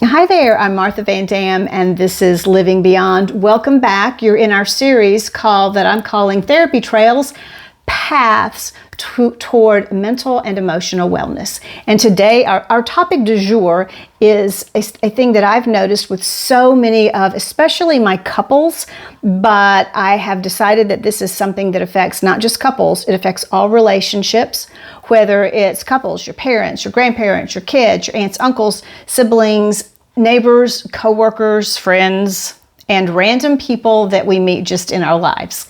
Hi there, I'm Martha Van Dam, and this is Living Beyond. Welcome back. You're in our series that I'm calling Therapy Trails, Paths Toward Mental and Emotional Wellness. And today our topic du jour is a thing that I've noticed with so many of, especially my couples, but I have decided that this is something that affects not just couples, it affects all relationships, whether it's couples, your parents, your grandparents, your kids, your aunts, uncles, siblings, neighbors, coworkers, friends, and random people that we meet just in our lives.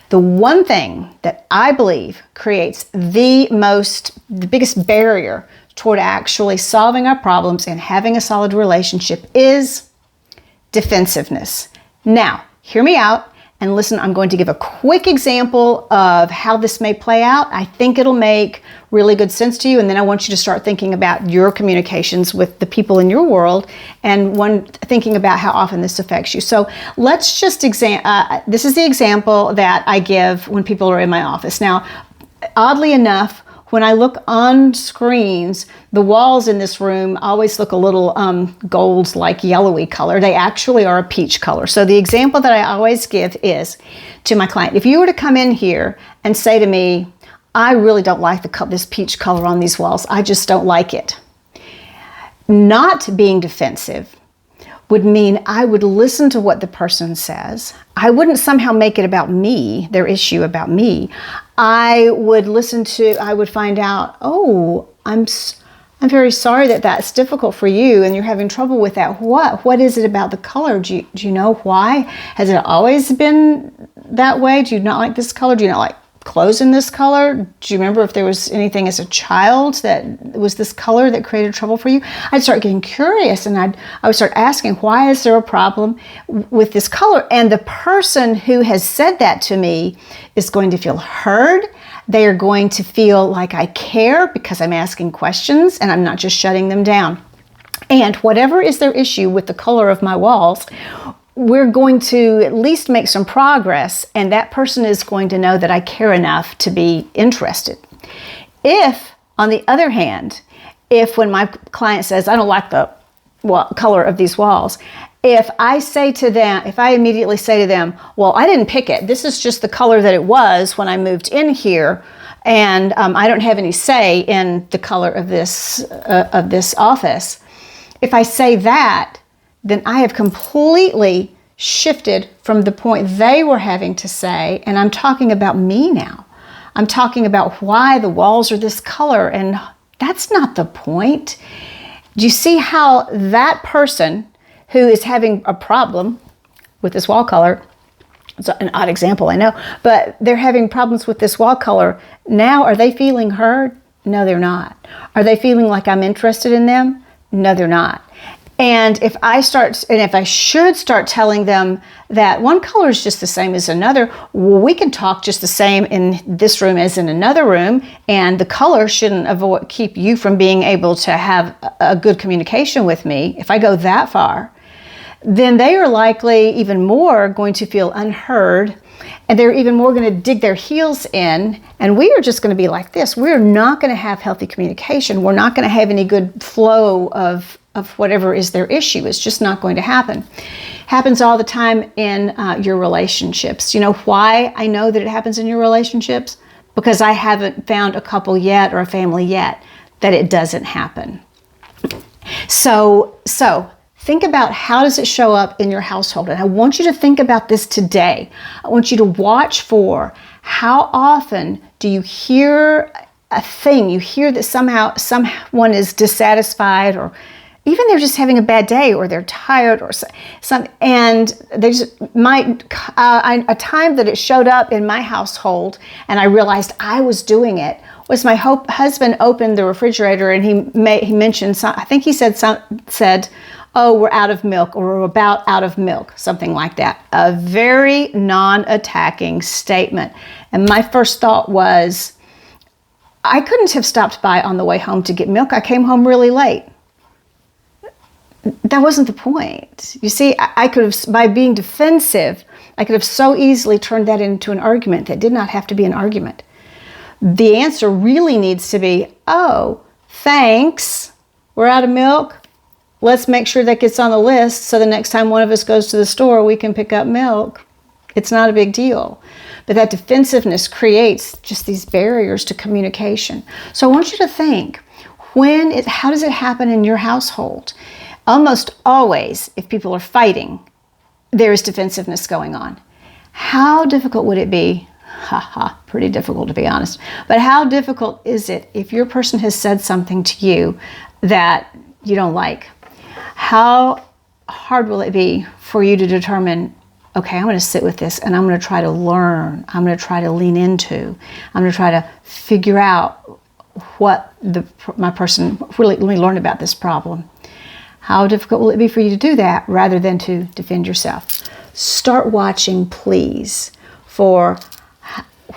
The one thing that I believe creates the biggest barrier toward actually solving our problems and having a solid relationship is defensiveness. Now, hear me out and listen. I'm going to give a quick example of how this may play out. I think it'll make really good sense to you, and then I want you to start thinking about your communications with the people in your world and thinking about how often this affects you. So let's just this is the example that I give when people are in my office. Now, oddly enough, when I look on screens, the walls in this room always look a little gold, like yellowy color. They actually are a peach color. So the example that I always give is to my client, if you were to come in here and say to me, I really don't like this peach color on these walls. I just don't like it. Not being defensive would mean I would listen to what the person says. I wouldn't somehow make it about me, their issue about me. I would find out, oh, I'm very sorry that that's difficult for you and you're having trouble with that. What is it about the color? Do you know why? Has it always been that way? Do you not like this color? Do you not like clothes in this color? Do you remember if there was anything as a child that was this color that created trouble for you? I'd start getting curious and I would start asking, why is there a problem with this color? And the person who has said that to me is going to feel heard. They are going to feel like I care because I'm asking questions and I'm not just shutting them down. And whatever is their issue with the color of my walls, we're going to at least make some progress, and that person is going to know that I care enough to be interested. If, on the other hand, when my client says, I don't like the color of these walls, if I immediately say to them, well, I didn't pick it. This is just the color that it was when I moved in here, and I don't have any say in the color of this office. If I say that, then I have completely shifted from the point they were having to say, and I'm talking about me now. I'm talking about why the walls are this color, and that's not the point. Do you see how that person who is having a problem with this wall color, it's an odd example, I know, but they're having problems with this wall color. Now, are they feeling heard? No, they're not. Are they feeling like I'm interested in them? No, they're not. And if I should start telling them that one color is just the same as another, we can talk just the same in this room as in another room, and the color shouldn't keep you from being able to have a good communication with me. If I go that far, then they are likely even more going to feel unheard, and they're even more going to dig their heels in, and we are just going to be like this. We're not going to have healthy communication. We're not going to have any good flow of whatever is their issue. It's just not going to happen. Happens all the time in your relationships. You know why I know that it happens in your relationships? Because I haven't found a couple yet or a family yet that it doesn't happen. So think about, how does it show up in your household? And I want you to think about this today. I want you to watch for how often do you hear a thing, you hear that somehow someone is dissatisfied, or even they're just having a bad day, or they're tired, or something, and they just might, a time that it showed up in my household and I realized I was doing it was my husband opened the refrigerator and he mentioned, I think he said, oh, we're out of milk, or we're about out of milk, something like that. A very non-attacking statement. And my first thought was, I couldn't have stopped by on the way home to get milk. I came home really late. That wasn't the point. You see, I could have, by being defensive, I could have so easily turned that into an argument that did not have to be an argument. The answer really needs to be, oh, thanks, we're out of milk. let's make sure that gets on the list so the next time one of us goes to the store, we can pick up milk. It's not a big deal. But that defensiveness creates just these barriers to communication. So I want you to think, how does it happen in your household? Almost always, if people are fighting, there is defensiveness going on. How difficult would it be? Pretty difficult, to be honest. But how difficult is it if your person has said something to you that you don't like? How hard will it be for you to determine, okay, I'm going to sit with this and I'm going to try to learn. I'm going to try to lean into. I'm going to try to figure out what my person really, let me learn about this problem. How difficult will it be for you to do that rather than to defend yourself? Start watching, please, for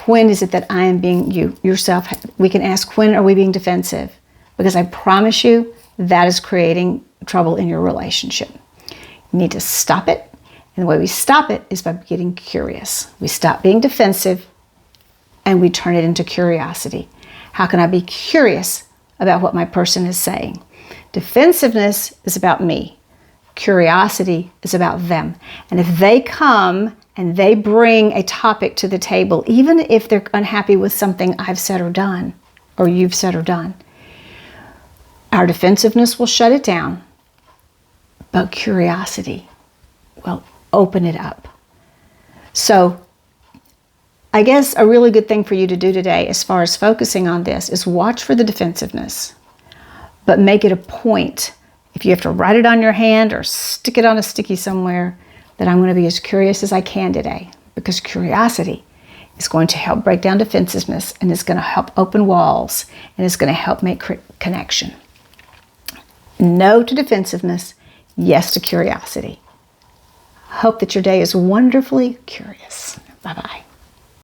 when is it that I am being yourself. We can ask, when are we being defensive? Because I promise you that is creating trouble in your relationship. You need to stop it. And the way we stop it is by getting curious. We stop being defensive and we turn it into curiosity. How can I be curious about what my person is saying? Defensiveness is about me. Curiosity is about them. And if they come and they bring a topic to the table, even if they're unhappy with something I've said or done, or you've said or done, our defensiveness will shut it down, but curiosity will open it up. So I guess a really good thing for you to do today, as far as focusing on this, is watch for the defensiveness, but make it a point. If you have to write it on your hand or stick it on a sticky somewhere, that I'm going to be as curious as I can today, because curiosity is going to help break down defensiveness, and it's going to help open walls, and it's going to help make connection. No to defensiveness, yes to curiosity. Hope that your day is wonderfully curious. Bye-bye.